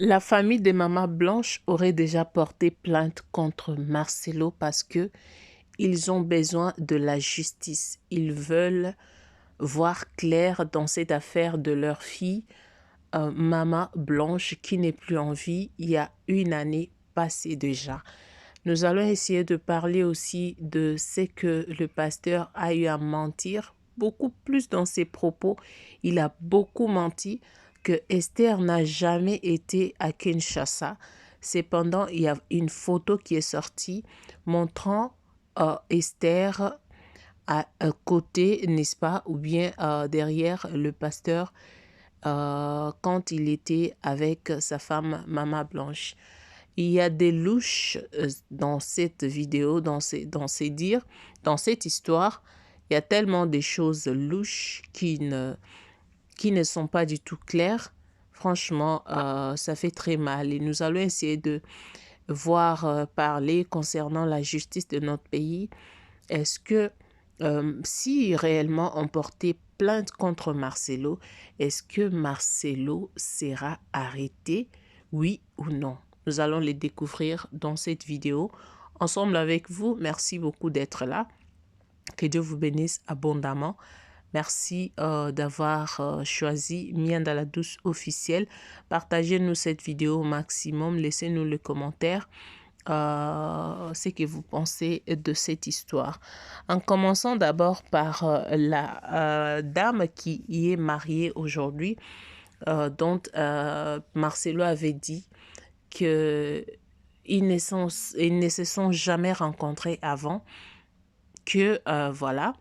La famille des mamans blanches aurait déjà porté plainte contre Marcelo parce que ils ont besoin de la justice. Ils veulent voir clair dans cette affaire de leur fille, Maman Blanche, qui n'est plus en vie il y a une année passée déjà. Nous allons essayer de parler aussi de ce que le pasteur a eu à mentir, beaucoup plus dans ses propos. Il a beaucoup menti que Esther n'a jamais été à Kinshasa. Cependant, il y a une photo qui est sortie montrant Esther à côté, n'est-ce pas, ou bien derrière le pasteur quand il était avec sa femme Mama Blanche. Il y a des louches dans cette vidéo, dans ces dires, dans cette histoire. Il y a tellement de choses louches qui ne sont pas du tout claires. Franchement, ça fait très mal. Et nous allons essayer de voir parler concernant la justice de notre pays. Est-ce que si réellement on portait plainte contre Marcelo, est-ce que Marcelo sera arrêté, oui ou non? Nous allons les découvrir dans cette vidéo ensemble avec vous. Merci beaucoup d'être là. Que Dieu vous bénisse abondamment. Merci d'avoir choisi Mien dans la douce officielle. Partagez-nous cette vidéo au maximum. Laissez-nous le commentaire. Ce que vous pensez de cette histoire. En commençant d'abord par la dame qui y est mariée aujourd'hui, dont Marcelo avait dit qu'ils ne se sont jamais rencontrés avant, que voilà,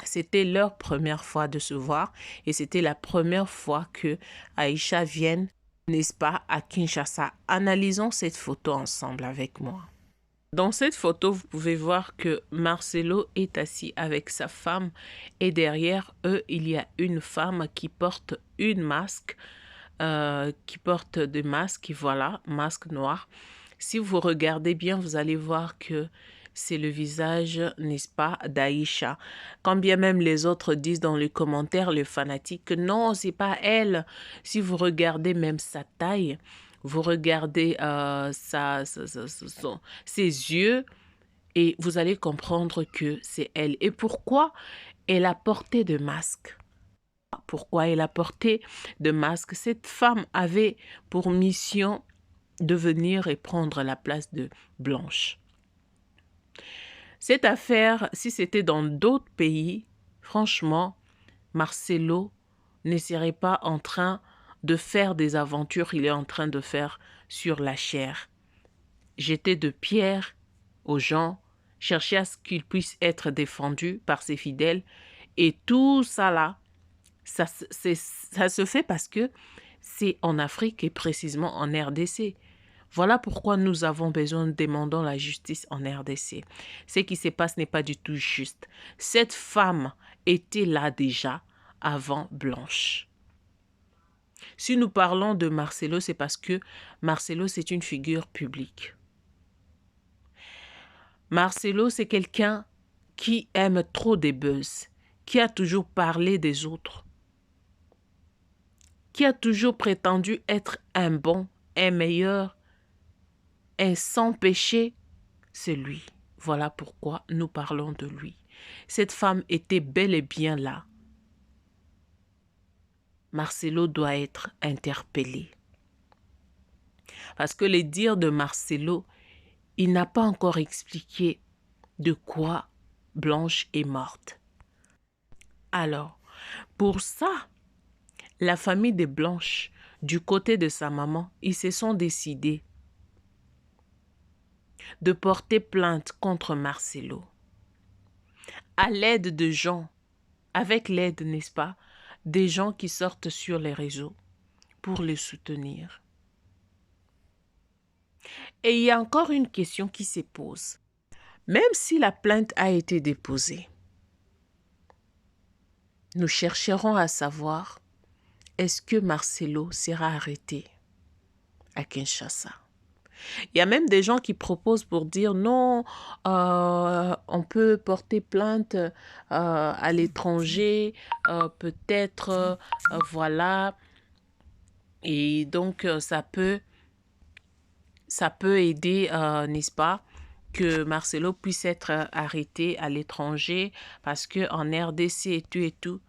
c'était leur première fois de se voir et c'était la première fois que Aïcha vienne, n'est-ce pas, à Kinshasa. Analysons cette photo ensemble avec moi. Dans cette photo, vous pouvez voir que Marcelo est assis avec sa femme et derrière eux, il y a une femme qui porte une masque, qui porte des masques, voilà, masque noir. Si vous regardez bien, vous allez voir que c'est le visage, n'est-ce pas, d'Aïcha. Quand bien même les autres disent dans les commentaires, les fanatiques, que non, c'est pas elle. Si vous regardez même sa taille, vous regardez ses yeux et vous allez comprendre que c'est elle. Et pourquoi elle a porté de masque? Pourquoi elle a porté de masque? Cette femme avait pour mission de venir et prendre la place de Blanche. Cette affaire, si c'était dans d'autres pays, franchement, Marcelo ne serait pas en train de faire des aventures qu'il est en train de faire sur la chair. Jeter de pierres aux gens, chercher à ce qu'ils puissent être défendus par ses fidèles. Et tout ça là, ça se fait parce que c'est en Afrique et précisément en RDC. Voilà pourquoi nous avons besoin de demander la justice en RDC. Ce qui se passe n'est pas du tout juste. Cette femme était là déjà avant Blanche. Si nous parlons de Marcelo, c'est parce que Marcelo, c'est une figure publique. Marcelo, c'est quelqu'un qui aime trop des buzz, qui a toujours parlé des autres, qui a toujours prétendu être un bon, un meilleur, un sans péché. C'est lui. Voilà pourquoi nous parlons de lui. Cette femme était bel et bien là. Marcelo doit être interpellé. Parce que les dires de Marcelo, il n'a pas encore expliqué de quoi Blanche est morte. Alors, pour ça, la famille de Blanche, du côté de sa maman, ils se sont décidés de porter plainte contre Marcelo. À l'aide de gens, avec l'aide, n'est-ce pas, des gens qui sortent sur les réseaux pour les soutenir. Et il y a encore une question qui se pose. Même si la plainte a été déposée, nous chercherons à savoir, est-ce que Marcelo sera arrêté à Kinshasa? Il y a même des gens qui proposent pour dire non, on peut porter plainte à l'étranger, peut-être, voilà. Et donc, ça peut aider, n'est-ce pas, que Marcelo puisse être arrêté à l'étranger parce qu'en RDC et tout,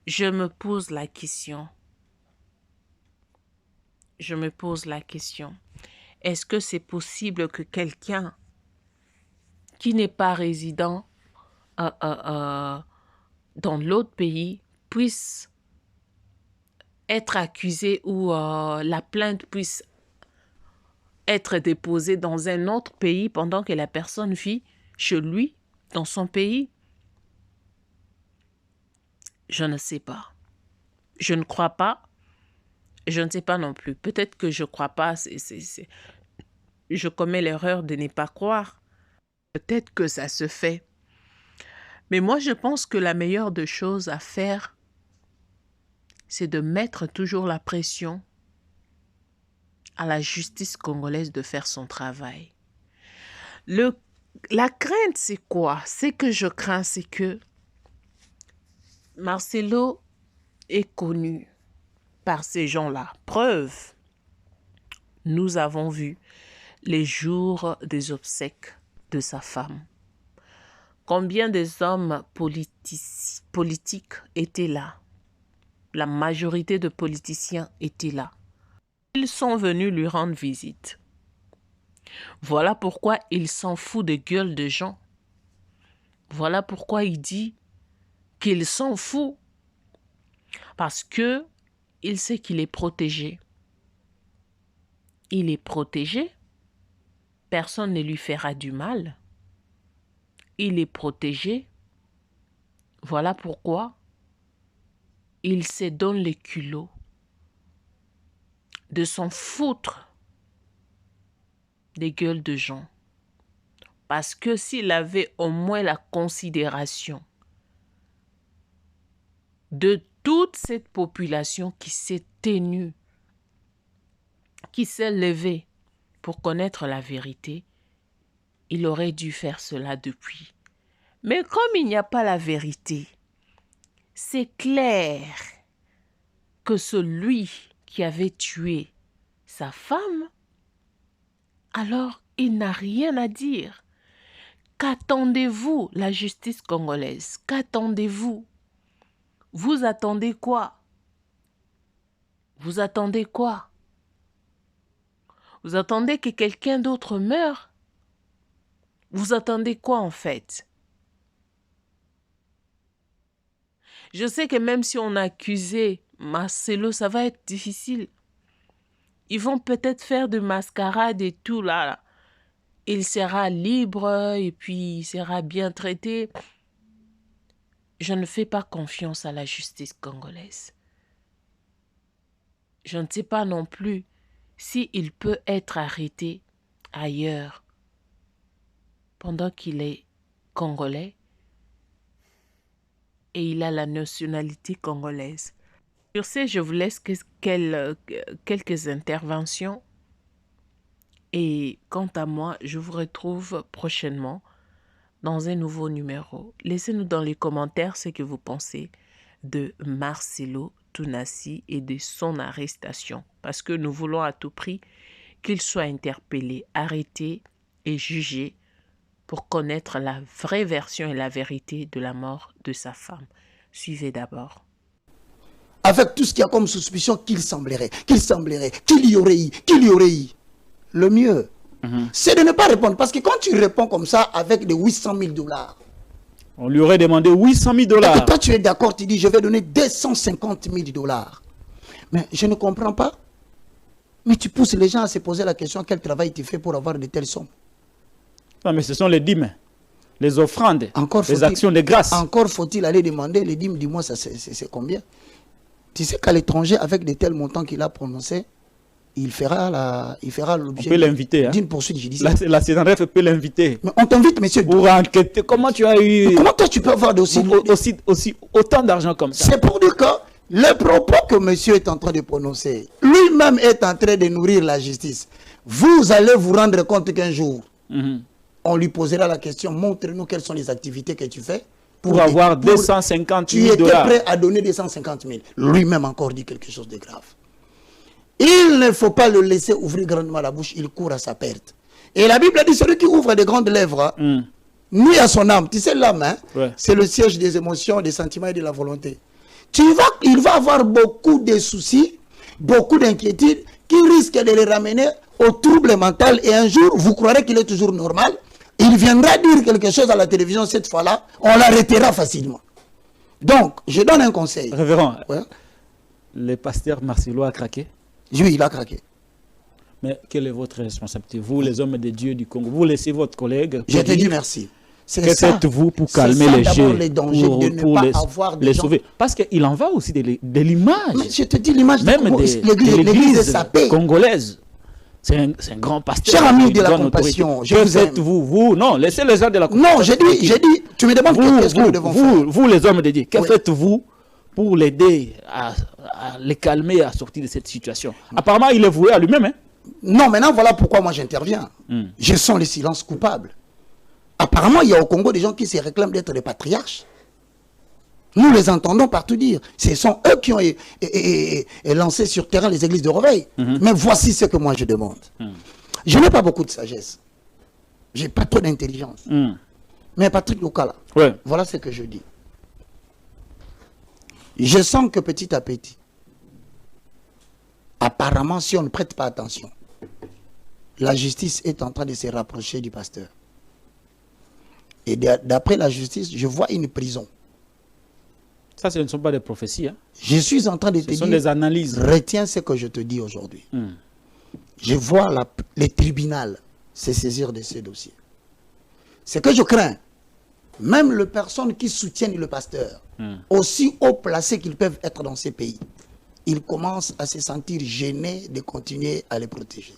je me pose la question. Je me pose la question. Est-ce que c'est possible que quelqu'un qui n'est pas résident dans l'autre pays puisse être accusé ou la plainte puisse être déposée dans un autre pays pendant que la personne vit chez lui, dans son pays? Je ne sais pas. Je ne crois pas. Je ne sais pas non plus. Peut-être que je ne crois pas. Je commets l'erreur de ne pas croire. Peut-être que ça se fait. Mais moi, je pense que la meilleure des choses à faire, c'est de mettre toujours la pression à la justice congolaise de faire son travail. La crainte, c'est quoi? C'est que je crains, c'est que Marcelo est connu par ces gens-là. Preuve, nous avons vu les jours des obsèques de sa femme. Combien des hommes politiques étaient là? La majorité de politiciens étaient là. Ils sont venus lui rendre visite. Voilà pourquoi il s'en fout de gueule de gens. Voilà pourquoi il dit qu'il s'en fout. Parce que il sait qu'il est protégé. Il est protégé. Personne ne lui fera du mal. Il est protégé. Voilà pourquoi il se donne les culots de s'en foutre des gueules de gens. Parce que s'il avait au moins la considération de toute cette population qui s'est tenue, qui s'est levée pour connaître la vérité, il aurait dû faire cela depuis. Mais comme il n'y a pas la vérité, c'est clair que celui qui avait tué sa femme, alors il n'a rien à dire. Qu'attendez-vous, la justice congolaise? Qu'attendez-vous? Vous attendez quoi? Vous attendez quoi? Vous attendez que quelqu'un d'autre meure? Vous attendez quoi en fait? Je sais que même si on a accusé Marcelo, ça va être difficile. Ils vont peut-être faire de mascarade et tout là. Il sera libre et puis il sera bien traité. Je ne fais pas confiance à la justice congolaise. Je ne sais pas non plus s'il peut être arrêté ailleurs pendant qu'il est congolais et il a la nationalité congolaise. Sur ce, je vous laisse quelques interventions. Et quant à moi, je vous retrouve prochainement dans un nouveau numéro. Laissez-nous dans les commentaires ce que vous pensez de Marcelo Tounassi et de son arrestation. Parce que nous voulons à tout prix qu'il soit interpellé, arrêté et jugé pour connaître la vraie version et la vérité de la mort de sa femme. Suivez d'abord. Avec tout ce qu'il y a comme suspicion qu'il y aurait eu. Le mieux, c'est de ne pas répondre. Parce que quand tu réponds comme ça avec des 800 000 $, on lui aurait demandé 800 000 $. Et toi, tu es d'accord, tu dis, je vais donner 250 000 $. Mais je ne comprends pas. Mais tu pousses les gens à se poser la question, quel travail tu fais pour avoir de telles sommes? Non, mais ce sont les dîmes, les offrandes, les actions de grâce. Encore faut-il aller demander les dîmes, dis-moi, c'est combien? Tu sais qu'à l'étranger, avec de tels montants qu'il a prononcés, il fera l'objet d'une poursuite judiciaire. La CNRF peut l'inviter. Mais on t'invite, monsieur. Pour enquêter. Comment tu as eu... Mais comment toi tu peux avoir autant d'argent comme ça? C'est pour dire que le propos que monsieur est en train de prononcer, lui-même est en train de nourrir la justice. Vous allez vous rendre compte qu'un jour, on lui posera la question, montre-nous quelles sont les activités que tu fais. Pour avoir 250 000 $. Tu étais prêt à donner 250 000. Lui-même encore dit quelque chose de grave. Il ne faut pas le laisser ouvrir grandement la bouche, il court à sa perte. Et la Bible dit, celui qui ouvre des grandes lèvres, nuit à son âme. Tu sais, l'âme, hein, c'est le siège des émotions, des sentiments et de la volonté. Il va avoir beaucoup de soucis, beaucoup d'inquiétudes, qui risquent de les ramener au trouble mental. Et un jour, vous croirez qu'il est toujours normal. Il viendra dire quelque chose à la télévision, cette fois-là, on l'arrêtera facilement. Donc, je donne un conseil. Révérend, le pasteur Marcelo a craqué? Oui, il a craqué. Mais quelle est votre responsabilité? Vous, les hommes de Dieu du Congo, vous laissez votre collègue. Je te dis merci. Que faites-vous pour calmer les jeux, les dangers de ne pas avoir les sauver? Parce qu'il en va aussi de l'image. Mais je te dis l'image même de l'église congolaise. C'est un grand pasteur. Cher ami de la compassion, je vous aime. Vous, non, laissez les gens de la compassion. Non, j'ai dit, tu me demandes qu'est-ce que nous devons faire. Vous, les hommes de Dieu, que faites-vous pour l'aider à les calmer, à sortir de cette situation? Apparemment, il est voué à lui-même. Hein? Non, maintenant, voilà pourquoi moi j'interviens. Je sens le silence coupable. Apparemment, il y a au Congo des gens qui se réclament d'être des patriarches. Nous les entendons partout dire. Ce sont eux qui ont lancé sur terrain les églises de réveil. Mais voici ce que moi je demande. Je n'ai pas beaucoup de sagesse. Je n'ai pas trop d'intelligence. Mais Patrick Lukala, voilà ce que je dis. Je sens que petit à petit, apparemment, si on ne prête pas attention, la justice est en train de se rapprocher du pasteur. Et d'après la justice, je vois une prison. Ça, ce ne sont pas des prophéties. Hein? Je suis en train de te dire, ce sont des analyses. Retiens ce que je te dis aujourd'hui. Je vois les tribunaux se saisir de ces dossiers. Ce que je crains, même les personnes qui soutiennent le pasteur, aussi haut placés qu'ils peuvent être dans ces pays, ils commencent à se sentir gênés de continuer à les protéger.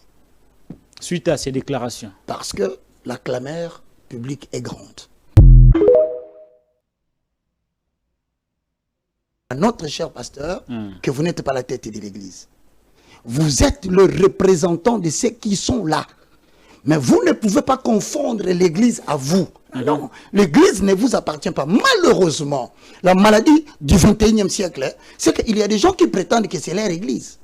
Suite à ces déclarations. Parce que la clameur publique est grande. Notre cher pasteur, que vous n'êtes pas la tête de l'église. Vous êtes le représentant de ceux qui sont là. Mais vous ne pouvez pas confondre l'église à vous. Non, l'église ne vous appartient pas. Malheureusement, la maladie du 21e siècle, c'est qu'il y a des gens qui prétendent que c'est leur église.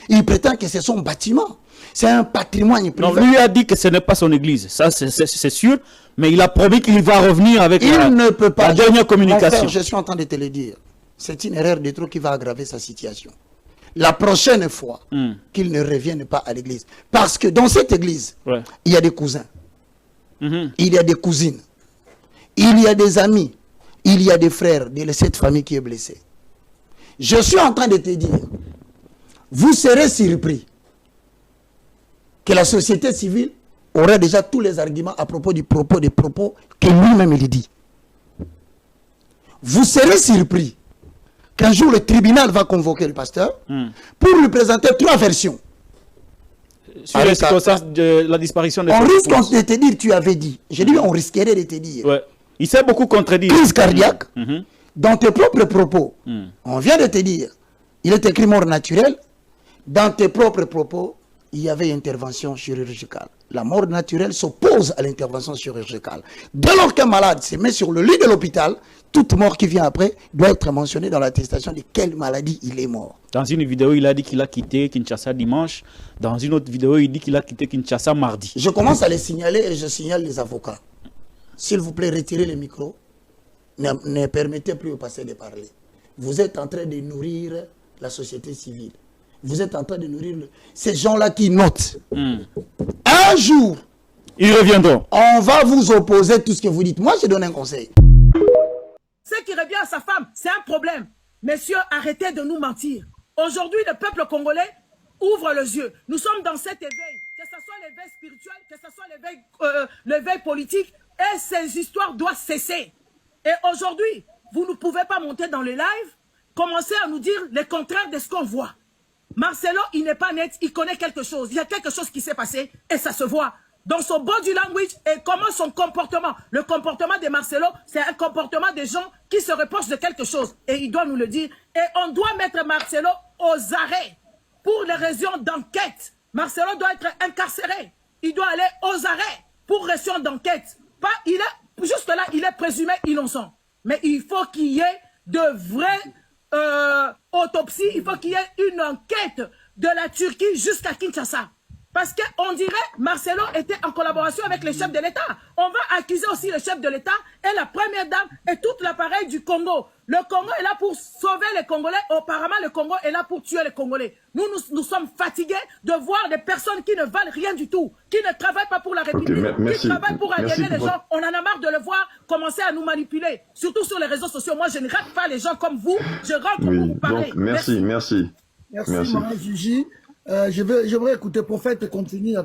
Ils prétendent que c'est son bâtiment. C'est un patrimoine privé. Non, lui a dit que ce n'est pas son église. Ça, c'est sûr. Mais il a promis qu'il va revenir avec la dernière communication. Mon frère, je suis en train de te le dire. C'est une erreur de trop qui va aggraver sa situation. La prochaine fois, qu'il ne revienne pas à l'église. Parce que dans cette église, il y a des cousins. Il y a des cousines. Il y a des amis. Il y a des frères de cette famille qui est blessée. Je suis en train de te dire, vous serez surpris que la société civile aurait déjà tous les arguments à propos des propos que lui-même il dit. Vous serez surpris qu'un jour le tribunal va convoquer le pasteur pour lui présenter 3 versions. Sur les circonstances de la disparition de... On risque de te dire, tu avais dit. J'ai dit, on risquerait de te dire. Ouais. Il s'est beaucoup contredit. Crise cardiaque, dans tes propres propos. On vient de te dire, il est écrit mort naturelle. Dans tes propres propos, il y avait intervention chirurgicale. La mort naturelle s'oppose à l'intervention chirurgicale. Dès lors qu'un malade se met sur le lit de l'hôpital, toute mort qui vient après doit être mentionnée dans l'attestation de quelle maladie il est mort. Dans une vidéo, il a dit qu'il a quitté Kinshasa dimanche. Dans une autre vidéo, il dit qu'il a quitté Kinshasa mardi. Je commence à les signaler et je signale les avocats. S'il vous plaît, retirez les micros. Ne permettez plus au passé de parler. Vous êtes en train de nourrir la société civile. Vous êtes en train de nourrir ces gens-là qui notent. Un jour, ils reviendront. On va vous opposer tout ce que vous dites. Moi, je donne un conseil. Ce qui revient à sa femme, c'est un problème. Messieurs, arrêtez de nous mentir. Aujourd'hui, le peuple congolais ouvre les yeux. Nous sommes dans cet éveil, que ce soit l'éveil spirituel, que ce soit l'éveil politique, et ces histoires doivent cesser. Et aujourd'hui, vous ne pouvez pas monter dans le live, commencer à nous dire le contraire de ce qu'on voit. Marcelo, il n'est pas net, il connaît quelque chose. Il y a quelque chose qui s'est passé et ça se voit. Dans son body language et comment son comportement. Le comportement de Marcelo, c'est un comportement des gens qui se reprochent de quelque chose. Et il doit nous le dire. Et on doit mettre Marcelo aux arrêts pour les raisons d'enquête. Marcelo doit être incarcéré. Il doit aller aux arrêts pour raisons d'enquête. Juste là, il est présumé innocent. Mais il faut qu'il y ait de vraies autopsies. Il faut qu'il y ait une enquête de la Turquie jusqu'à Kinshasa. Parce qu'on dirait Marcelo était en collaboration avec les chefs de l'État. On va accuser aussi les chefs de l'État et la première dame et tout l'appareil du Congo. Le Congo est là pour sauver les Congolais. Auparavant, le Congo est là pour tuer les Congolais. Nous sommes fatigués de voir des personnes qui ne valent rien du tout, qui ne travaillent pas pour la République, qui travaillent pour aliéner les gens. On en a marre de le voir commencer à nous manipuler, surtout sur les réseaux sociaux. Moi, je ne rate pas les gens comme vous. Je rentre pour vous parler. Donc, merci. Merci, Maman Gigi. J'aimerais écouter Prophète et continuer.